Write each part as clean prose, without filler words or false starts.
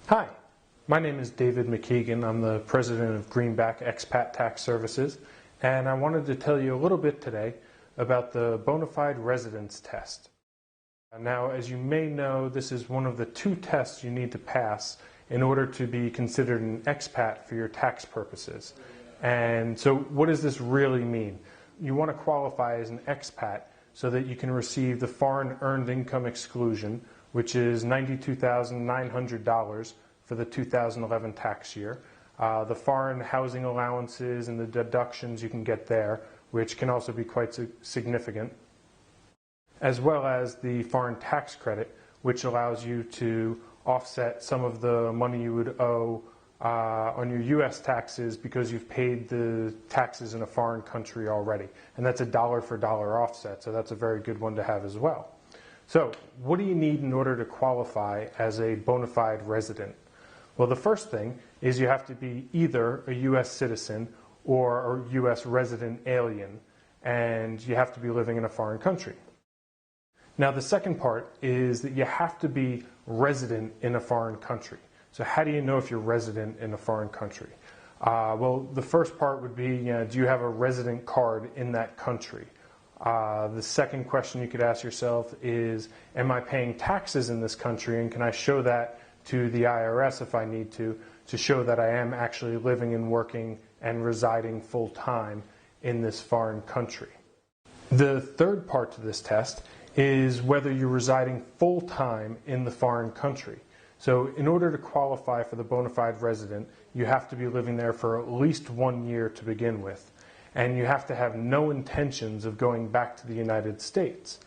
Hi, my name is David McKeegan. I'm the president of Greenback Expat Tax Services, and I wanted to tell you a little bit today about the bona fide residence test. Now, as you may know, this is one of the two tests you need to pass in order to be considered an expat for your tax purposes. And so what does this really mean? You want to qualify as an expat so that you can receive the foreign earned income exclusion, which is $92,900 for the 2011 tax year. The foreign housing allowances and the deductions you can get there, which can also be quite significant, as well as the foreign tax credit, which allows you to offset some of the money you would owe on your U.S. taxes because you've paid the taxes in a foreign country already. And that's a dollar for dollar offset, so that's a very good one to have as well. So, what do you need in order to qualify as a bona fide resident? Well, the first thing is you have to be either a U.S. citizen or a U.S. resident alien, and you have to be living in a foreign country. Now, the second part is that you have to be resident in a foreign country. So how do you know if you're resident in a foreign country? Well, the first part would be, do you have a resident card in that country? The second question you could ask yourself is, am I paying taxes in this country, and can I show that to the IRS if I need to show that I am actually living and working and residing full-time in this foreign country? The third part to this test is whether you're residing full-time in the foreign country. So in order to qualify for the bona fide resident, you have to be living there for at least 1 year to begin with. And you have to have no intentions of going back to the United States.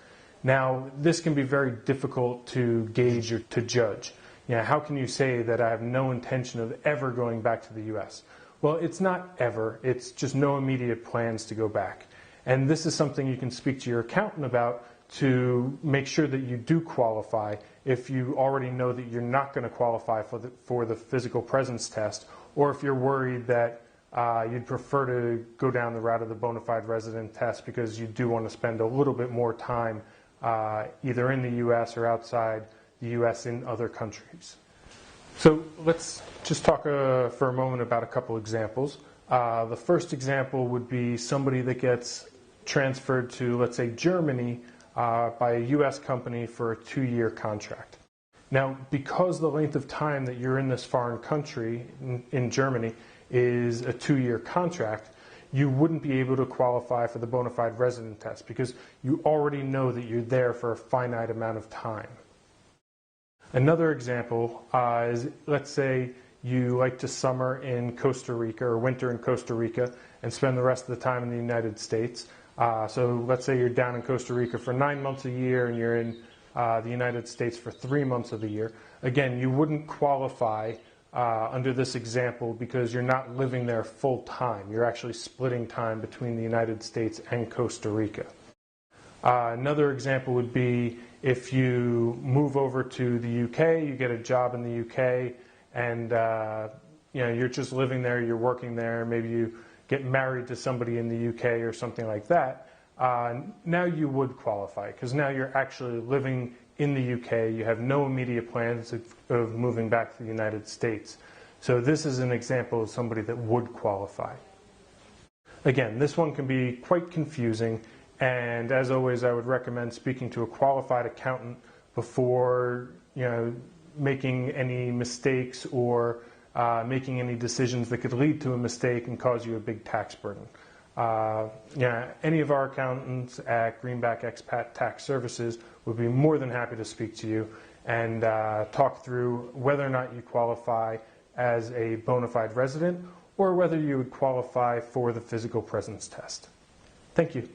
Now, this can be very difficult to gauge or to judge. How can you say that I have no intention of ever going back to the U.S.? Well, it's not ever. It's just no immediate plans to go back. And this is something you can speak to your accountant about to make sure that you do qualify if you already know that you're not going to qualify for the physical presence test, or if you're worried that you'd prefer to go down the route of the bona fide resident test because you do want to spend a little bit more time either in the U.S. or outside the U.S. in other countries. So let's just talk for a moment about a couple examples. The first example would be somebody that gets transferred to, let's say, Germany by a U.S. company for a 2-year contract. Now, because the length of time that you're in this foreign country, in Germany, is a 2-year contract, you wouldn't be able to qualify for the bona fide resident test because you already know that you're there for a finite amount of time. Another example is, let's say you like to summer in Costa Rica or winter in Costa Rica and spend the rest of the time in the United States. So let's say you're down in Costa Rica for 9 months a year and you're in the United States for 3 months of the year. Again, you wouldn't qualify under this example because you're not living there full time. You're actually splitting time between the United States and Costa Rica. Another example would be if you move over to the UK, you get a job in the UK, and you're just living there, you're working there, maybe you get married to somebody in the UK or something like that. Now you would qualify because now you're actually living in the UK. You have no immediate plans of moving back to the United States. So this is an example of somebody that would qualify. Again, this one can be quite confusing, and as always, I would recommend speaking to a qualified accountant before making any mistakes or making any decisions that could lead to a mistake and cause you a big tax burden. Any of our accountants at Greenback Expat Tax Services would be more than happy to speak to you and talk through whether or not you qualify as a bona fide resident or whether you would qualify for the physical presence test. Thank you.